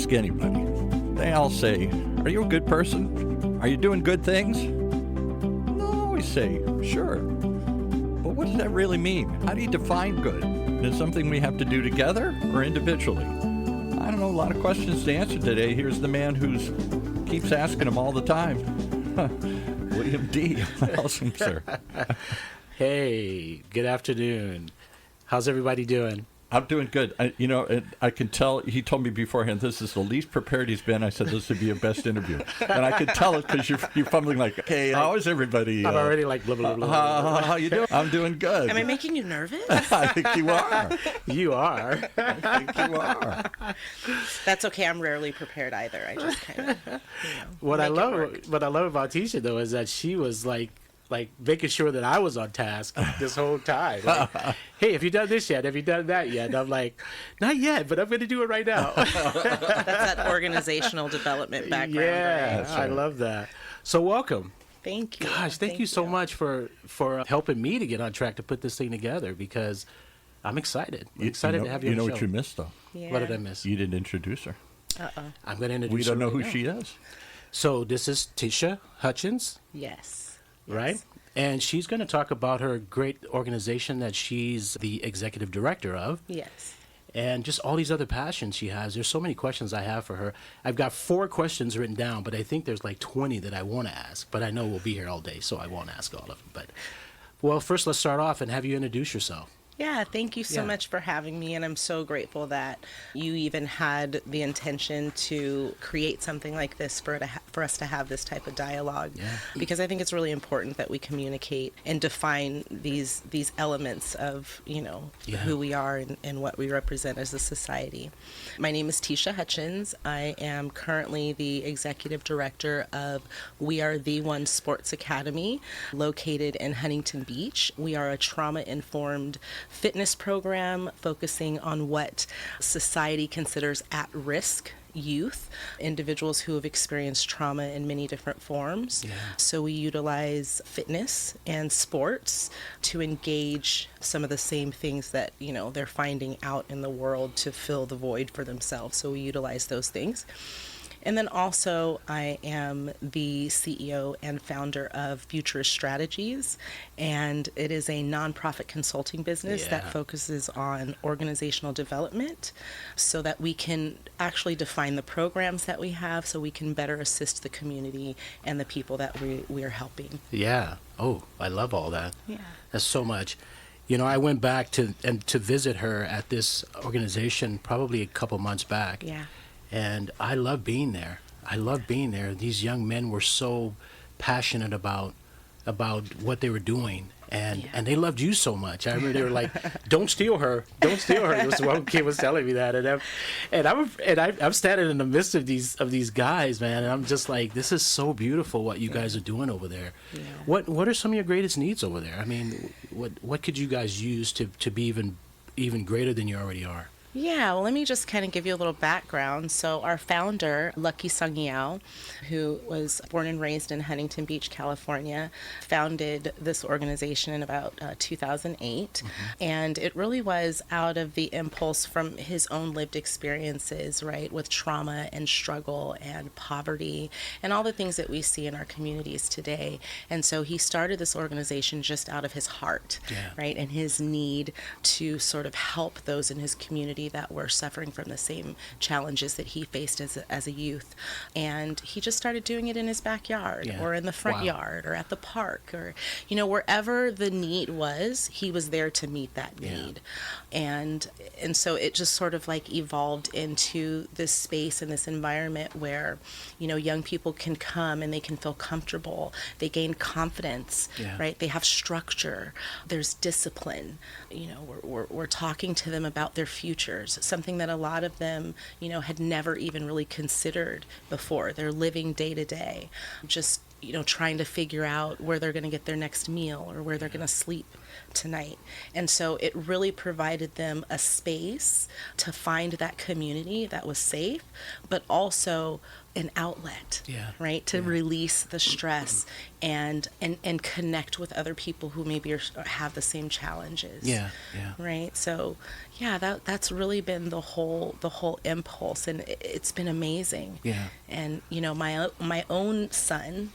ask anybody, they all say, are you a good person? Are you doing good things? And they'll always say, sure. But what does that really mean? How do you define good? Is it something we have to do together or individually? I don't know, a lot of questions to answer today. Here's the man who keeps asking them all the time. William D. Welcome, sir. Hey, good afternoon. How's everybody doing? I'm doing good. I can tell, he told me beforehand, this is the least prepared he's been. I said, this would be your best interview. And I could tell it because you're fumbling like, hey, how is everybody? I'm already like, blah, blah, blah, blah. How you doing? I'm doing good. Am I making you nervous? I think you are. You are. I think you are. That's okay. I'm rarely prepared either. I just kind of, What I love about Tiesha, though, is that she was like making sure that I was on task this whole time. Like, hey, have you done this yet? Have you done that yet? And I'm like, not yet, but I'm going to do it right now. That's that organizational development background. Yeah, Right? I love that. So welcome. Thank you. Gosh, thank you so much for helping me to get on track to put this thing together, because I'm excited. I'm excited to have you on the show. You know what you missed, though? Yeah. What did I miss? You didn't introduce her. I'm going to introduce her. We don't know who right now. she is. So this is Tiesha Hutchins. Yes. Right? And she's going to talk about her great organization that she's the executive director of. Yes. And just all these other passions she has. There's so many questions I have for her. I've got 4 questions written down, but I think there's like 20 that I want to ask. But I know we'll be here all day, so I won't ask all of them. But, well, first let's start off and have you introduce yourself. Yeah, thank you so much for having me, and I'm so grateful that you even had the intention to create something like this for us to have this type of dialogue. Yeah. Because I think it's really important that we communicate and define these elements of who we are and what we represent as a society. My name is Tiesha Hutchins. I am currently the executive director of We Are the One Sports Academy, located in Huntington Beach. We are a trauma-informed fitness program focusing on what society considers at-risk youth, individuals who have experienced trauma in many different forms. Yeah. So we utilize fitness and sports to engage some of the same things that, they're finding out in the world to fill the void for themselves. So we utilize those things. And then also, I am the CEO and founder of FUTURIST Strategies, and it is a nonprofit consulting business that focuses on organizational development so that we can actually define the programs that we have so we can better assist the community and the people that we are helping. Yeah. Oh, I love all that. Yeah. That's so much. I went back to visit her at this organization probably a couple months back. Yeah. And I love being there. These young men were so passionate about what they were doing. And they loved you so much. I remember they were like, "Don't steal her! Don't steal her!" This one kid was telling me that, I'm standing in the midst of these guys, man, and I'm just like, "This is so beautiful what you guys are doing over there." Yeah. What are some of your greatest needs over there? I mean, what could you guys use to be even greater than you already are? Yeah, well, let me just kind of give you a little background. So our founder, Lucky Sungyao, who was born and raised in Huntington Beach, California, founded this organization in about 2008. Mm-hmm. And it really was out of the impulse from his own lived experiences, right, with trauma and struggle and poverty and all the things that we see in our communities today. And so he started this organization just out of his heart, right, and his need to sort of help those in his community that were suffering from the same challenges that he faced as a youth. And he just started doing it in his backyard or in the front yard or at the park or, wherever the need was, he was there to meet that need. And so it just sort of like evolved into this space and this environment where, young people can come and they can feel comfortable. They gain confidence, right? They have structure. There's discipline. We're talking to them about their futures, something that a lot of them, had never even really considered before. They're living day to day, just, trying to figure out where they're going to get their next meal or where they're going to sleep tonight. And so it really provided them a space to find that community that was safe, but also an outlet, Yeah. right? To release the stress and connect with other people who maybe have the same challenges. Yeah, yeah. Right. So, yeah, that's really been the whole impulse, and it's been amazing. Yeah. And my own son,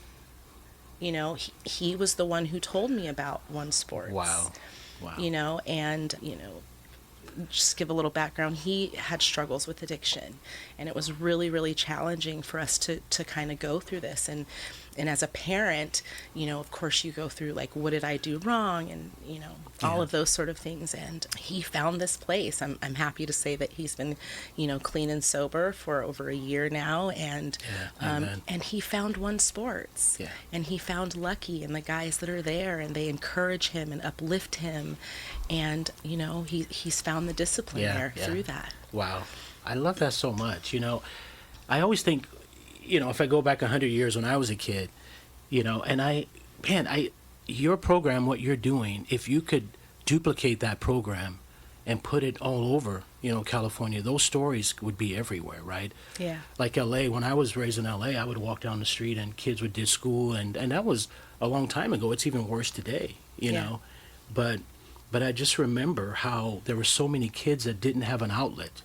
he was the one who told me about One Sports. Wow. And just give a little background, he had struggles with addiction, and it was really, really challenging for us to kind of go through this. And as a parent, of course you go through like, what did I do wrong? And, all of those sort of things. And he found this place. I'm happy to say that he's been, clean and sober for over a year now. And, and he found One Sports, and he found Lucky and the guys that are there, and they encourage him and uplift him. And, he's found the discipline there through that. Wow. I love that so much. I always think, if I go back 100 years when I was a kid, and your program, what you're doing, if you could duplicate that program and put it all over, California, those stories would be everywhere, right? Yeah. Like LA, when I was raised in LA, I would walk down the street and kids would ditch school, and that was a long time ago. It's even worse today, you know. But I just remember how there were so many kids that didn't have an outlet,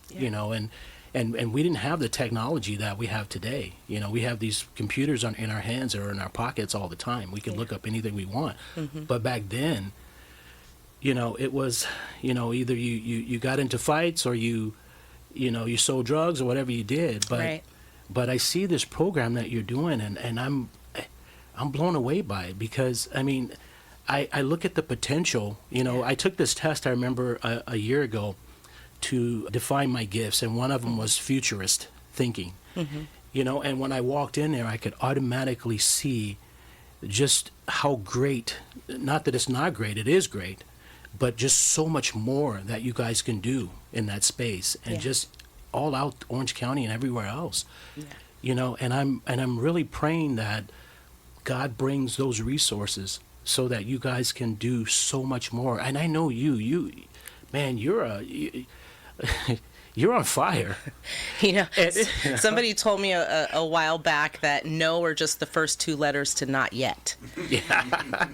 and we didn't have the technology that we have today. We have these computers in our hands or in our pockets all the time. We can look up anything we want. But back then, it was, either you got into fights or you sold drugs or whatever you did. But I see this program that you're doing, and I'm blown away by it, because I look at the potential. I took this test, I remember a year ago, to define my gifts, and one of them was futurist thinking. And when I walked in there, I could automatically see just how great, not that it's not great, it is great, but just so much more that you guys can do in that space, and just all out Orange County and everywhere else. And I'm really praying that God brings those resources so that you guys can do so much more. And I know man, you're on fire. Somebody told me a while back that no are just the first two letters to not yet.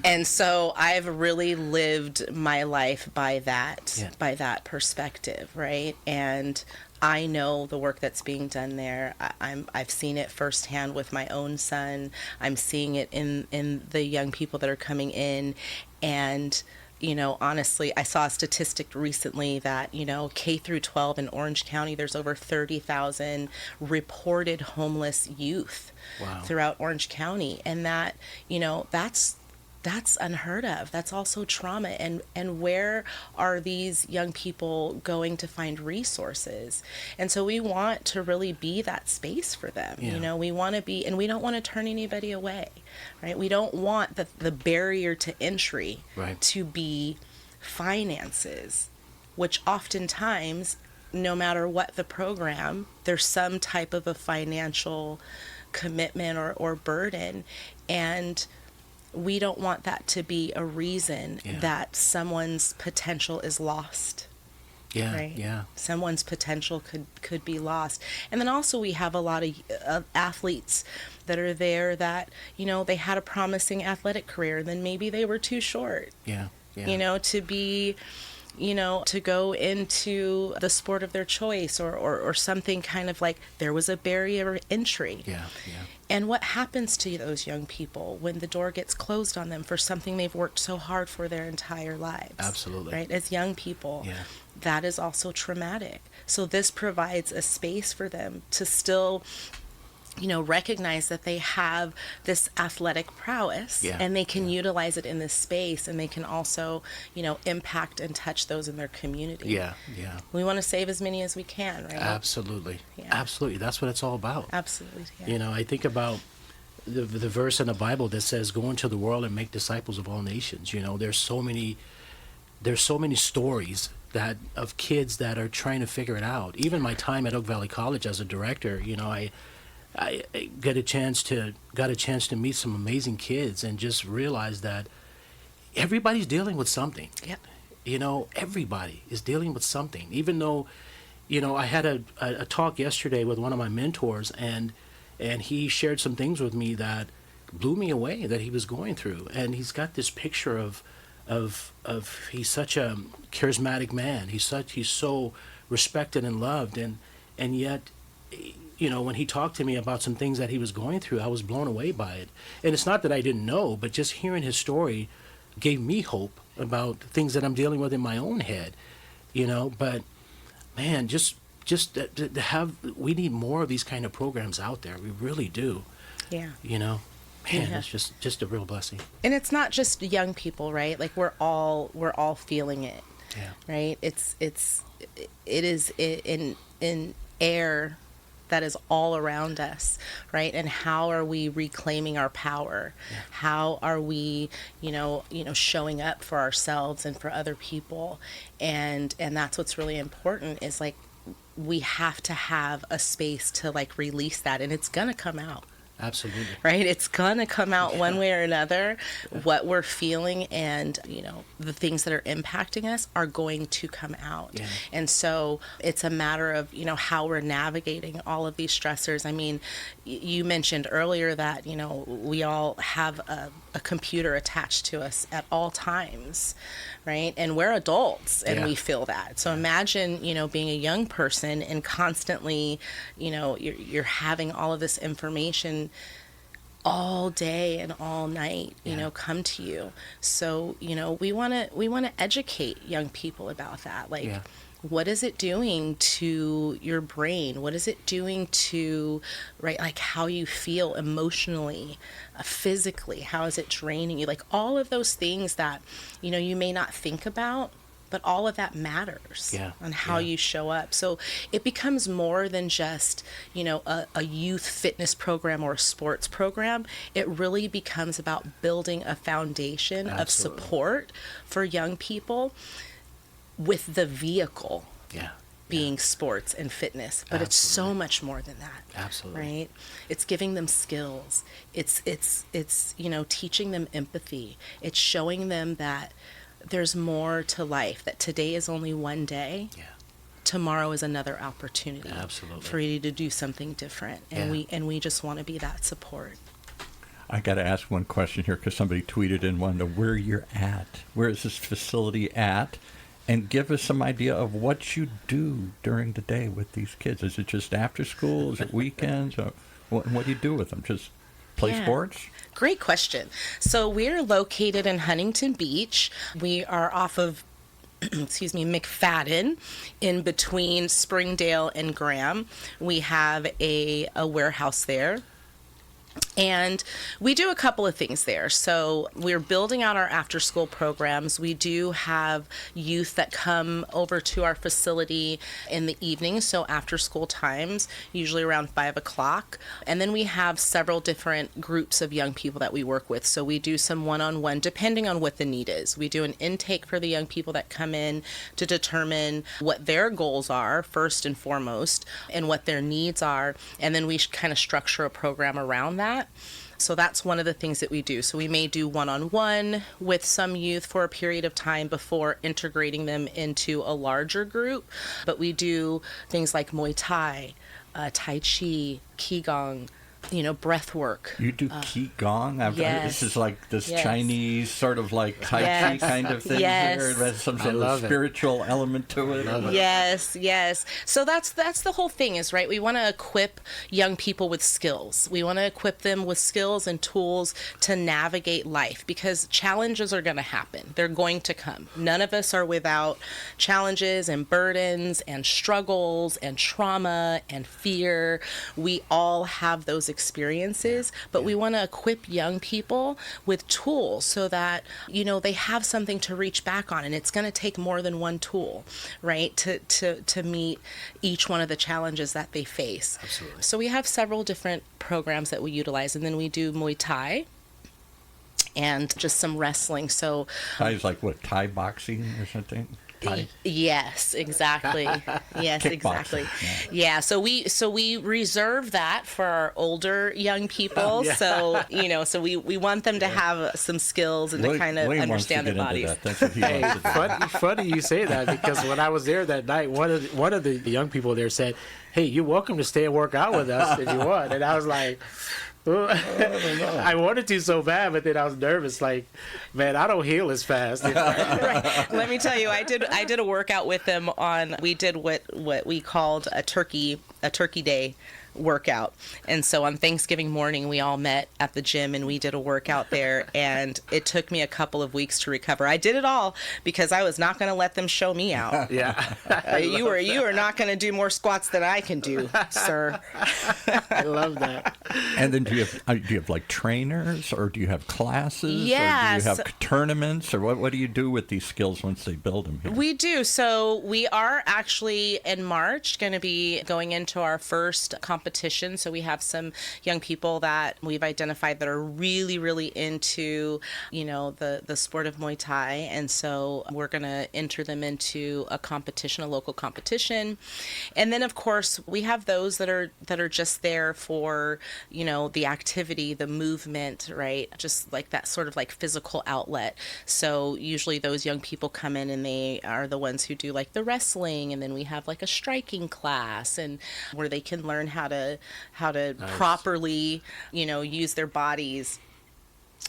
And so I've really lived my life by that perspective, right? And I know the work that's being done there. I've seen it firsthand with my own son. I'm seeing it in the young people that are coming in. And honestly, I saw a statistic recently that, K through 12 in Orange County, there's over 30,000 reported homeless youth throughout Orange County. And that, that's unheard of. That's also trauma. And where are these young people going to find resources? And so we want to really be that space for them. We want to be, and we don't want to turn anybody away, right? We don't want the barrier to entry to be finances, which oftentimes, no matter what the program, there's some type of a financial commitment or burden. And we don't want that to be a reason that someone's potential is lost. Someone's potential could be lost. And then also we have a lot of athletes that are there that, they had a promising athletic career, and then maybe they were too short. To be, to go into the sport of their choice, or something kind of like there was a barrier of entry. And what happens to those young people when the door gets closed on them for something they've worked so hard for their entire lives? Absolutely. Right? As young people, that is also traumatic. So this provides a space for them to still, recognize that they have this athletic prowess, and they can utilize it in this space, and they can also, impact and touch those in their community. We want to save as many as we can, right? Absolutely. Absolutely. That's what it's all about. Absolutely. I think about the verse in the Bible that says, "Go into the world and make disciples of all nations." There's so many stories of kids that are trying to figure it out. Even my time at Oak Valley College as a director, I got a chance to meet some amazing kids, and just realize that everybody's dealing with something. Everybody is dealing with something. Even though, I had a talk yesterday with one of my mentors, and and he shared some things with me that blew me away that he was going through. And he's got this picture of he's such a charismatic man. He's so respected and loved, and yet, when he talked to me about some things that he was going through, I was blown away by it. And it's not that I didn't know, but just hearing his story gave me hope about things that I'm dealing with in my own head, But man, just to have, we need more of these kind of programs out there. We really do. Yeah. Man, it's just a real blessing. And it's not just young people, right? Like we're all feeling it. Yeah. Right? It is in air that is all around us, right? And how are we reclaiming our power? Yeah. How are we, showing up for ourselves and for other people? And that's what's really important is like we have to have a space to like release that, and it's gonna come out. Absolutely. Right? It's going to come out one way or another. What we're feeling and, the things that are impacting us are going to come out. Yeah. And so it's a matter of, how we're navigating all of these stressors. I mean, you mentioned earlier that, we all have a computer attached to us at all times, right? And we're adults and we feel that. So imagine, being a young person and constantly, you're having all of this information all day and all night, come to you. So, we want to educate young people about that. Like, what is it doing to your brain? What is it doing to, right, like how you feel emotionally, physically? How is it draining you? Like all of those things that, you may not think about, but all of that matters on how you show up. So it becomes more than just, a youth fitness program or a sports program. It really becomes about building a foundation of support for young people with the vehicle being sports and fitness. But it's so much more than that. Absolutely. Right? It's giving them skills. It's teaching them empathy. It's showing them that there's more to life, that today is only one day. Yeah. Tomorrow is another opportunity. Absolutely. For you to do something different. And we just want to be that support. I got to ask one question here because somebody tweeted and wanted to know where you're at. Where is this facility at? And give us some idea of what you do during the day with these kids. Is it just after school? Is it weekends? Or what do you do with them? Just play sports? Great question. So we're located in Huntington Beach. We are off of McFadden, in between Springdale and Graham. We have a warehouse there. And we do a couple of things there. So we're building out our after-school programs. We do have youth that come over to our facility in the evening, so after-school times, usually around 5 o'clock. And then we have several different groups of young people that we work with. So we do some one-on-one, depending on what the need is. We do an intake for the young people that come in to determine what their goals are, first and foremost, and what their needs are. And then we kind of structure a program around that. So that's one of the things that we do. So we may do one-on-one with some youth for a period of time before integrating them into a larger group. But we do things like Muay Thai, Tai Chi, Qigong, breath work. You do Qigong? Yes. This is like this Chinese sort of like Tai Chi kind of thing here. It has some sort of spiritual element to it. Yes. So that's the whole thing is, right, we want to equip young people with skills. We want to equip them with skills and tools to navigate life because challenges are going to happen. They're going to come. None of us are without challenges and burdens and struggles and trauma and fear. We all have those experiences, but we want to equip young people with tools so that, they have something to reach back on. And it's going to take more than one tool, right, to meet each one of the challenges that they face. Absolutely. So we have several different programs that we utilize, and then we do Muay Thai and just some wrestling. So Thai is like what, Thai boxing or something? Yes, exactly. Yes, exactly. Yeah. So we reserve that for our older young people. Yeah. So we want them to have some skills and to kind of William understand their wants to bodies. get into that. That's what he Hey, wants to do. funny you say that, because when I was there that night, one of the young people there said, "Hey, you're welcome to stay and work out with us if you want." And I was like, I wanted to so bad, but then I was nervous. Like, man, I don't heal as fast. Right. Let me tell you, I did a workout with them we did what we called a turkey day workout. And so on Thanksgiving morning, we all met at the gym and we did a workout there, and it took me a couple of weeks to recover. I did it all because I was not going to let them show me out. Yeah. You are not going to do more squats than I can do, sir. I love that. And then do you have like trainers, or do you have classes? Yes. Or do you have tournaments, or what do you do with these skills once they build them here? We do. So we are actually in March going to be going into our first competition. So we have some young people that we've identified that are really, really into, the sport of Muay Thai. And so we're going to enter them into a competition, a local competition. And then of course we have those that are just there for, the activity, the movement, right? Just like that sort of like physical outlet. So usually those young people come in and they are the ones who do like the wrestling, and then we have like a striking class and where they can learn how to Nice. properly, use their bodies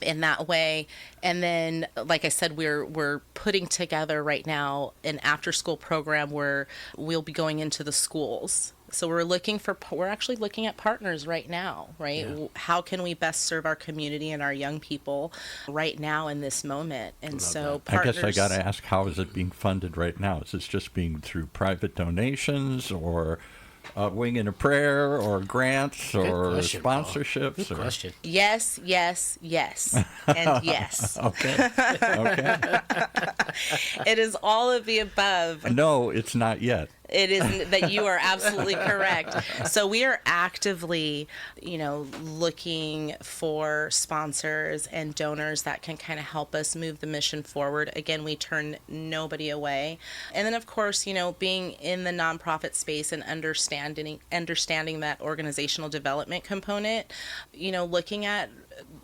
in that way. And then, like I said, we're putting together right now an after school program where we'll be going into the schools. So we're actually looking at partners right now, right? Yeah. How can we best serve our community and our young people right now in this moment? And so that. I partners. guess I got to ask, how is it being funded right now? Is this just being through private donations, or wing and a prayer, or grants, or question, Paul. sponsorships? Good question. Yes, yes, yes, and yes. Okay. Okay. It is all of the above. No, it's not yet. It is that you are absolutely correct. So we are actively, looking for sponsors and donors that can kind of help us move the mission forward. Again, we turn nobody away. And then, of course, being in the nonprofit space and understanding that organizational development component, looking at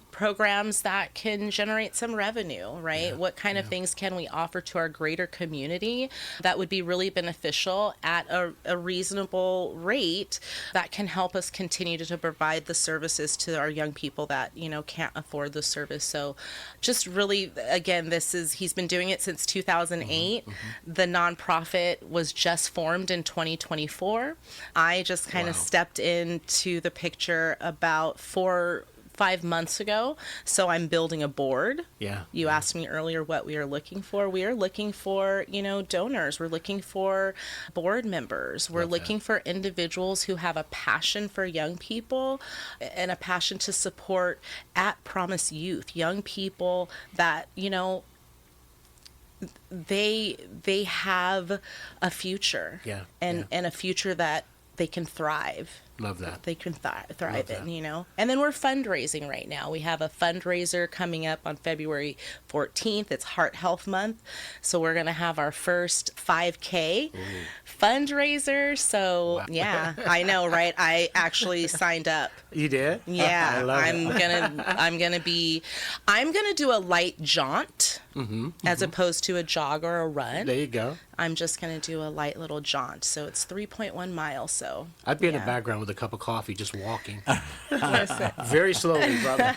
programs that can generate some revenue, right? What kind of things can we offer to our greater community that would be really beneficial at a reasonable rate that can help us continue to provide the services to our young people that, can't afford the service. So just really, again, he's been doing it since 2008. The nonprofit was just formed in 2024. I just kind of stepped into the picture about 5 months ago. So I'm building a board. Yeah. You asked me earlier what we are looking for. We are looking for, donors. We're looking for board members. We're looking for individuals who have a passion for young people and a passion to support at Promise Youth, young people that, they have a future. Yeah. And a future that they can thrive. Love that. They can thrive that. in, And then we're fundraising right now. We have a fundraiser coming up on February 14th. It's Heart Health Month. So we're going to have our first 5K fundraiser. So, yeah, I know, right? I actually signed up. You did? Yeah, I love it. I'm gonna do a light jaunt as opposed to a jog or a run. There you go. I'm just gonna do a light little jaunt. So it's 3.1 miles. So I'd be in the yeah. background with a cup of coffee, just walking Listen. very slowly, brother.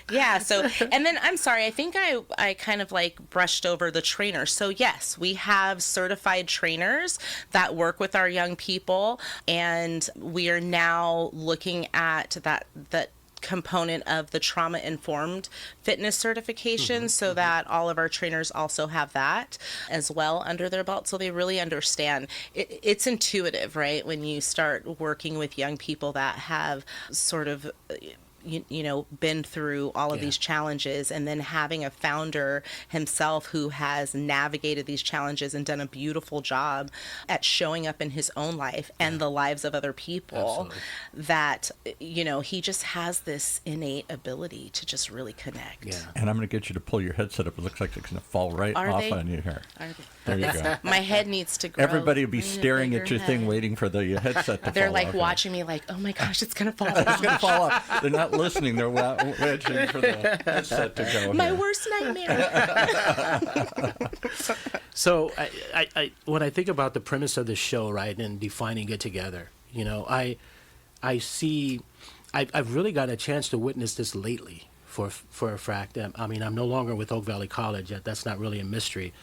Yeah. So, and then I'm sorry, I think I kind of like brushed over the trainers. So yes, we have certified trainers that work with our young people, and we are now looking at that component of the trauma-informed fitness certification so that all of our trainers also have that as well under their belt, so they really understand. It's intuitive, right? When you start working with young people that have sort of been through all of these challenges, and then having a founder himself who has navigated these challenges and done a beautiful job at showing up in his own life and the lives of other people. Absolutely. That he just has this innate ability to just really connect. Yeah. And I'm going to get you to pull your headset up. It looks like it's going to fall right Are off they? on you here. Are There you go. My head needs to grow. Everybody will be I need a staring at bigger your thing, head. waiting for the headset to They're fall like off. watching me like, oh my gosh, it's going to fall It's off. going to fall off. They're not listening. They're waiting for the headset to go. My here. worst nightmare. So I when I think about the premise of the show, right, and defining it together, I see, I've really got a chance to witness this lately for a fact. I mean, I'm no longer with Oak Valley College. That's not really a mystery.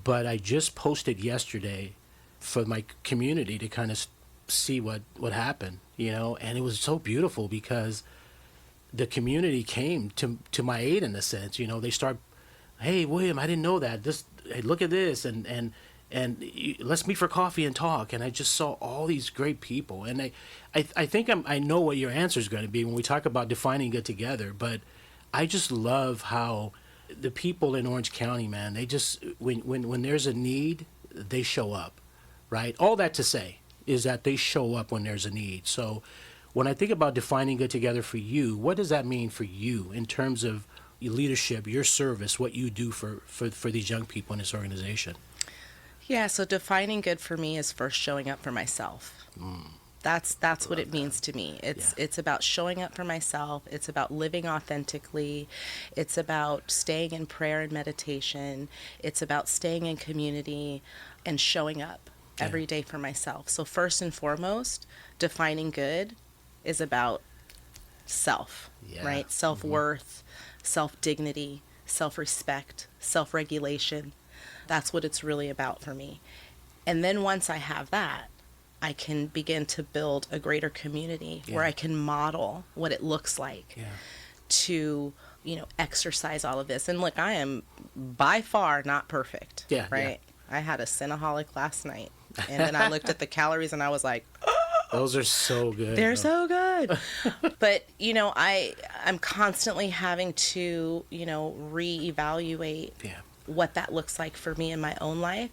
But I just posted yesterday for my community to kind of see what happened, and it was so beautiful because the community came to my aid in a sense. They start, hey, William, I didn't know that. Hey, look at this, and let's meet for coffee and talk. And I just saw all these great people, and I think I know what your answer is going to be when we talk about defining it together. But I just love how the people in Orange County, man, they just when there's a need, they show up, right? All that to say is that they show up when there's a need. So when I think about defining it together for you, what does that mean for you in terms of your leadership, your service, what you do for these young people in this organization? Yeah, so defining good for me is first showing up for myself. That's what it means to me. It's about showing up for myself. It's about living authentically. It's about staying in prayer and meditation. It's about staying in community and showing up every day for myself. So first and foremost, defining good is about self, right? Self-worth, self-dignity, self-respect, self-regulation. That's what it's really about for me. And then once I have that, I can begin to build a greater community where I can model what it looks like to, exercise all of this. And look, I am by far not perfect, right? I had a Cinnaholic last night, and then I looked at the calories and I was like, Those are so good. they're so good. But, I'm constantly having to, reevaluate what that looks like for me in my own life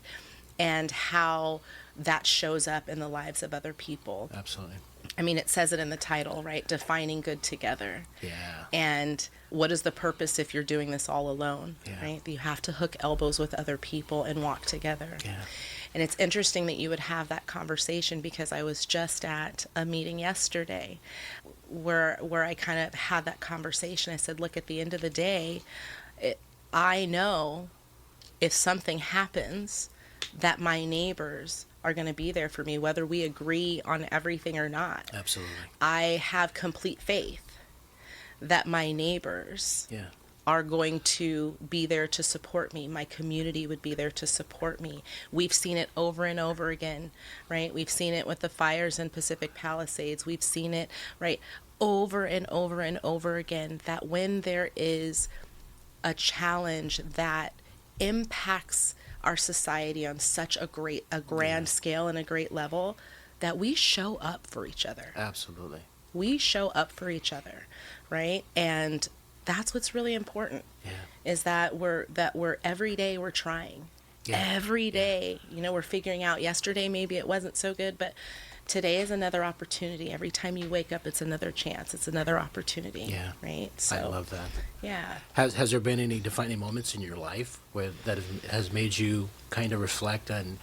and how that shows up in the lives of other people. Absolutely. I mean, it says it in the title, right? Defining good together. Yeah. And what is the purpose if you're doing this all alone, right? You have to hook elbows with other people and walk together. Yeah. And it's interesting that you would have that conversation because I was just at a meeting yesterday where I kind of had that conversation. I said, look, at the end of the day, I know if something happens that my neighbors are going to be there for me, whether we agree on everything or not. Absolutely. I have complete faith that my neighbors are going to be there to support me. My community would be there to support me. We've seen it over and over again, right? We've seen it with the fires in Pacific Palisades. We've seen it, right, over and over and over again, that when there is a challenge that impacts our society on such a grand scale and a great level, that we show up for each other. Absolutely. We show up for each other, right? And that's what's really important. Is that we're every day we're trying. Every day, we're figuring out. Yesterday maybe it wasn't so good, but today is another opportunity. Every time you wake up, it's another chance. It's another opportunity. Right? So, I love that. Yeah. Has there been any defining moments in your life where that has made you kind of reflect and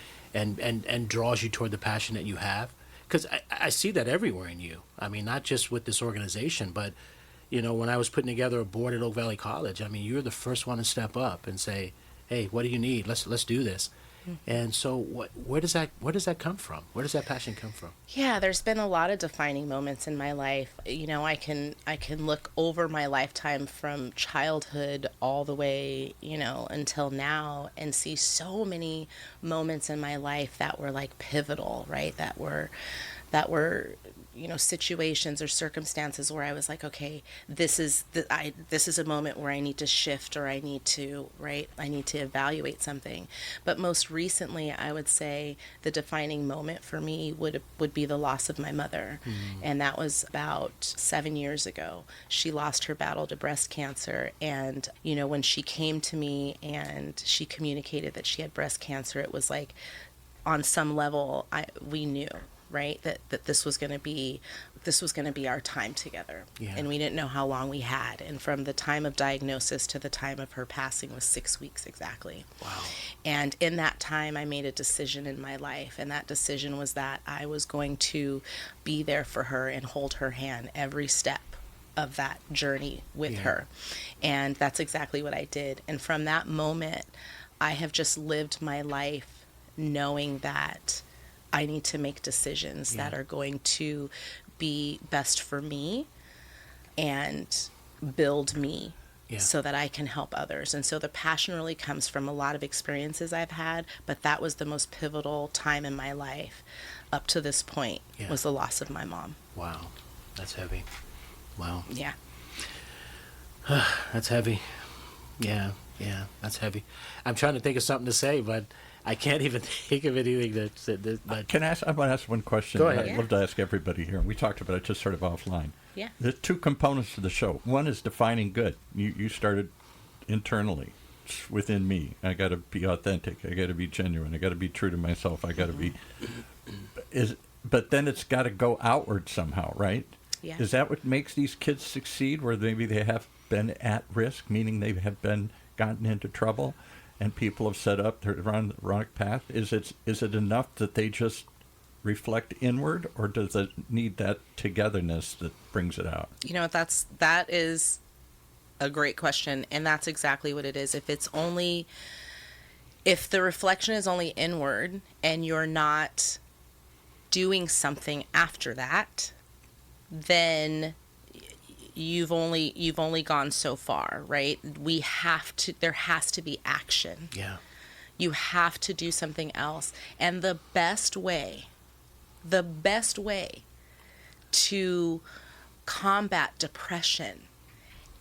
draws you toward the passion that you have? Because I see that everywhere in you. I mean, not just with this organization, but when I was putting together a board at Oak Valley College, I mean, you're the first one to step up and say, "Hey, what do you need? Let's do this." And so where does that come from? Where does that passion come from? Yeah, there's been a lot of defining moments in my life. I can look over my lifetime from childhood all the way, until now and see so many moments in my life that were like pivotal, right? That were situations or circumstances where I was like, okay, this is a moment where I need to shift, or I need to evaluate something. But most recently, I would say the defining moment for me would be the loss of my mother. And that was about 7 years ago. She lost her battle to breast cancer, and when she came to me and she communicated that she had breast cancer, it was like, on some level, we knew, right, that this was going to be our time together. Yeah. And we didn't know how long we had. And from the time of diagnosis to the time of her passing was 6 weeks exactly. Wow. And in that time, I made a decision in my life, and that decision was that I was going to be there for her and hold her hand every step of that journey with her. And that's exactly what I did. And from that moment, I have just lived my life knowing that I need to make decisions that are going to be best for me and build me so that I can help others. And so the passion really comes from a lot of experiences I've had, but that was the most pivotal time in my life up to this point was the loss of my mom. Wow. That's heavy. Wow. Yeah. That's heavy. Yeah, that's heavy. I'm trying to think of something to say, but I can't even think of anything that but I want to ask one question. Go ahead. I'd love to ask everybody here. We talked about it just sort of offline. Yeah. There's two components to the show. One is defining good. You started internally. It's within me. I got to be authentic. I got to be genuine. I got to be true to myself. I got to be. But then it's got to go outward somehow, right? Yeah. Is that what makes these kids succeed? Where maybe they have been at risk, meaning they have been gotten into trouble, and people have set up they're on the wrong path? Is it enough that they just reflect inward, or does it need that togetherness that brings it out? That is a great question, and that's exactly what it is. If the reflection is only inward and you're not doing something after that, then you've only gone so far, right? There has to be action. Yeah. You have to do something else. And the best way to combat depression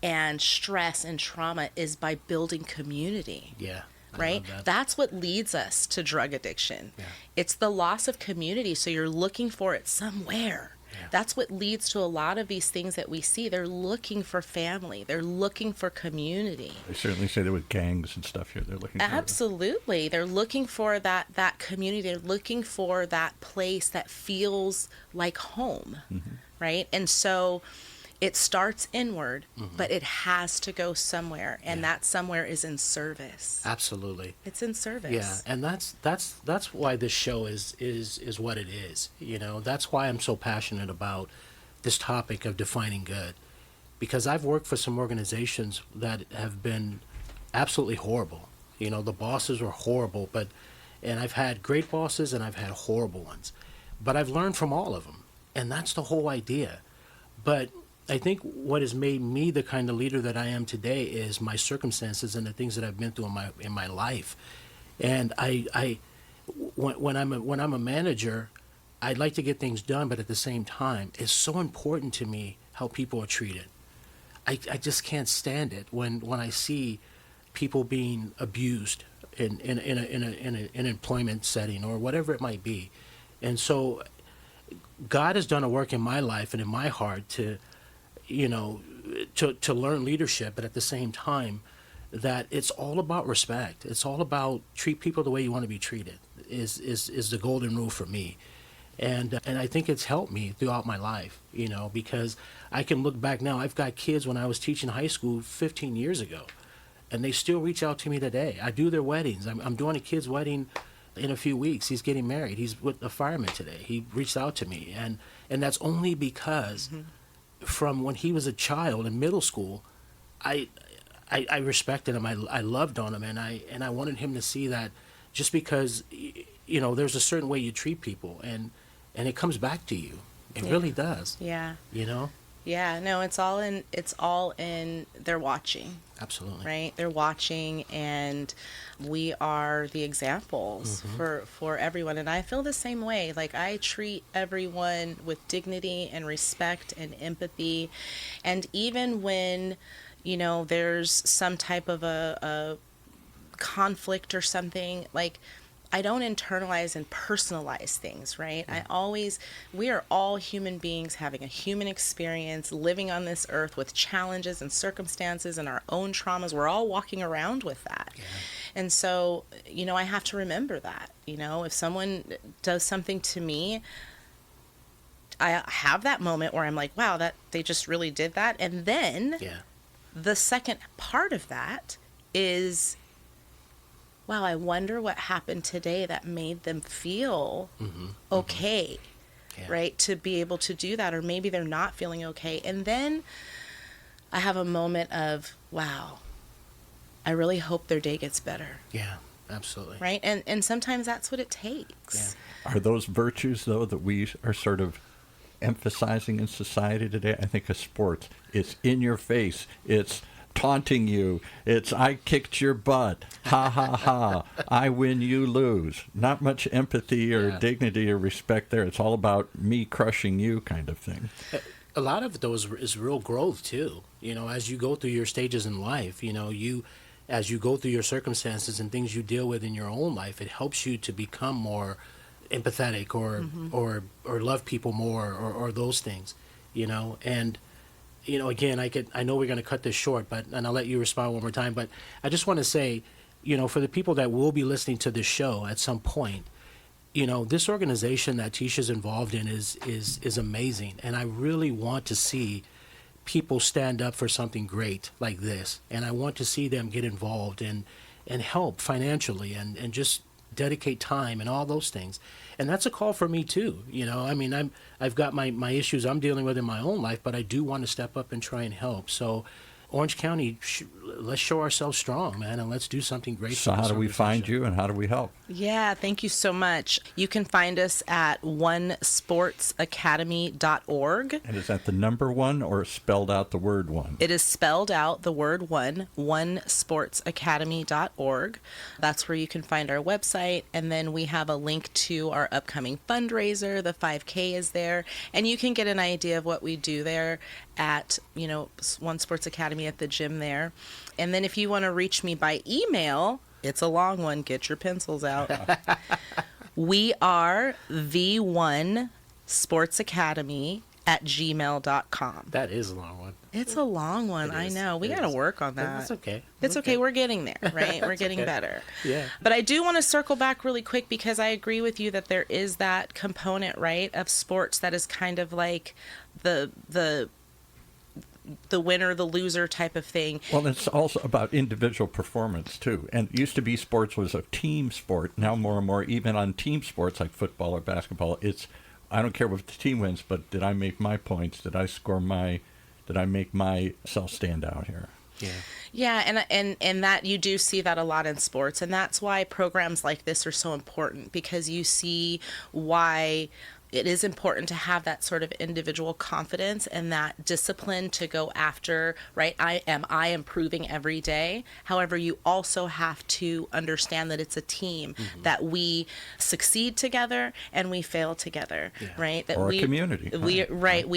and stress and trauma is by building community. Yeah. Right? That's what leads us to drug addiction. Yeah. It's the loss of community. So you're looking for it somewhere. Yeah. That's what leads to a lot of these things that we see. They're looking for family. They're looking for community. They certainly say that with gangs and stuff here. They're looking for Absolutely. They're looking for that community. They're looking for that place that feels like home. Mm-hmm. Right? And so it starts inward, but it has to go somewhere, and that somewhere is in service. Absolutely. It's in service. Yeah, and that's why this show is what it is. That's why I'm so passionate about this topic of defining good, because I've worked for some organizations that have been absolutely horrible. The bosses were horrible, and I've had great bosses and I've had horrible ones, but I've learned from all of them, and that's the whole idea. But I think what has made me the kind of leader that I am today is my circumstances and the things that I've been through in my life. And when I'm a manager, I'd like to get things done, but at the same time, it's so important to me how people are treated. I just can't stand it when I see people being abused in an employment setting or whatever it might be. And so God has done a work in my life and in my heart to learn leadership, but at the same time, that it's all about respect. It's all about treat people the way you want to be treated is the golden rule for me. And I think it's helped me throughout my life, because I can look back now. I've got kids when I was teaching high school 15 years ago, and they still reach out to me today. I do their weddings. I'm doing a kid's wedding in a few weeks. He's getting married. He's with a fireman today. He reached out to me, and that's only because from when he was a child in middle school, I respected him. I loved on him, and I wanted him to see that just because there's a certain way you treat people, and it comes back to you. It really does. Yeah. Yeah, no, it's all in they're watching, Absolutely. right? They're watching, and we are the examples for everyone. And I feel the same way. Like, I treat everyone with dignity and respect and empathy. And even when, there's some type of a conflict or something, like, I don't internalize and personalize things, right? We are all human beings having a human experience, living on this earth with challenges and circumstances and our own traumas. We're all walking around with that. Yeah. And so, I have to remember that, if someone does something to me, I have that moment where I'm like, wow, that they just really did that. And then the second part of that is, wow, I wonder what happened today that made them feel okay, right? To be able to do that, or maybe they're not feeling okay. And then I have a moment of, wow, I really hope their day gets better. Yeah, absolutely. Right? And sometimes that's what it takes. Are those virtues, though, that we are sort of emphasizing in society today? I think of sports. It's in your face. It's taunting you. It's I kicked your butt. Ha ha ha. I win, you lose. Not much empathy or dignity or respect there. It's all about me crushing you kind of thing. A lot of those is real growth too. As you go through your stages in life, as you go through your circumstances and things you deal with in your own life, it helps you to become more empathetic or love people more or those things, and again, I know we're going to cut this short, and I'll let you respond one more time, but I just want to say, for the people that will be listening to this show at some point, this organization that Tiesha's involved in is amazing, and I really want to see people stand up for something great like this, and I want to see them get involved and help financially and just dedicate time and all those things. And that's a call for me too. I've got my issues I'm dealing with in my own life, but I do want to step up and try and help. So Orange County, let's show ourselves strong, man, and let's do something great. So how do we find you and how do we help? Yeah, thank you so much. You can find us at onesportsacademy.org. And is that the number one or spelled out the word one? It is spelled out the word one, onesportsacademy.org. That's where you can find our website. And then we have a link to our upcoming fundraiser. The 5K is there. And you can get an idea of what we do there at, One Sports Academy at the gym there. And then if you want to reach me by email, it's a long one. Get your pencils out. We are the1sportsacademy@gmail.com. That is a long one. It's a long one. I know. We got to work on that. That's okay. It's okay. We're getting there, right? We're getting better. Yeah. But I do want to circle back really quick because I agree with you that there is that component, right, of sports that is kind of like the winner, the loser type of thing. Well, it's also about individual performance, too. And it used to be sports was a team sport. Now more and more, even on team sports like football or basketball, it's I don't care what the team wins, but did I make my points? Did I make myself stand out here? Yeah. Yeah, and that you do see that a lot in sports. And that's why programs like this are so important, because you see why it is important to have that sort of individual confidence and that discipline to go after, right? I am improving every day. However, you also have to understand that it's a team, that we succeed together and we fail together, right? That or a community. We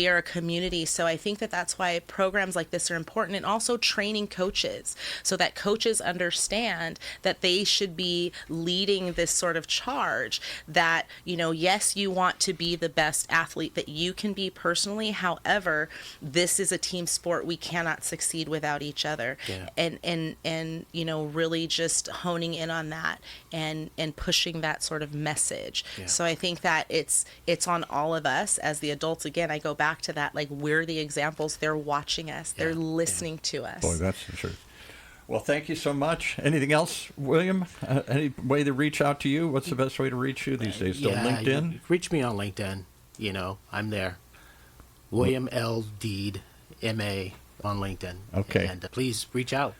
are a community. So I think that that's why programs like this are important, and also training coaches so that coaches understand that they should be leading this sort of charge that, yes, you want to be the best athlete that you can be personally. However, this is a team sport. We cannot succeed without each other. Yeah. And really just honing in on that and pushing that sort of message. Yeah. So I think that it's on all of us as the adults. Again, I go back to that, like, we're the examples. They're watching us. They're listening to us. Boy, that's the truth. Well, thank you so much. Anything else, William? Any way to reach out to you? What's the best way to reach you these days? Still LinkedIn? You reach me on LinkedIn. I'm there. William L. Deed, M.A. on LinkedIn. Okay. And please reach out.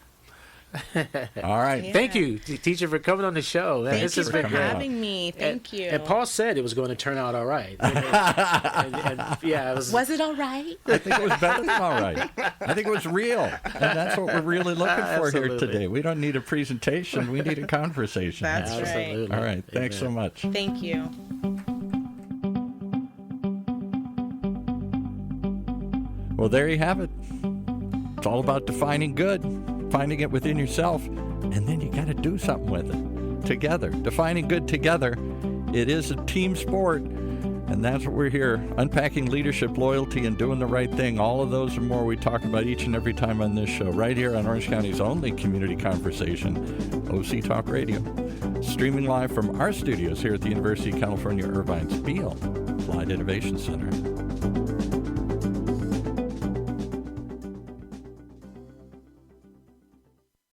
All right. Yeah. Thank you, teacher, for coming on the show. Thank This you has for been great. having me. Thank you. And Paul said it was going to turn out all right. Yeah, it was. Was it all right? I think it was better than all right. I think it was real. And that's what we're really looking for here Absolutely. today. We don't need a presentation. We need a conversation. That's here. right. Absolutely. All right. Thanks so Amen. much. Thank you. Well, there you have it. It's all about defining good, finding it within yourself, and then you got to do something with it together. Defining good together. It is a team sport, and that's what we're here, unpacking leadership, loyalty, and doing the right thing. All of those and more we talk about each and every time on this show, right here on Orange County's only community conversation, OC Talk Radio. Streaming live from our studios here at the University of California, Irvine's Beale Applied Innovation Center.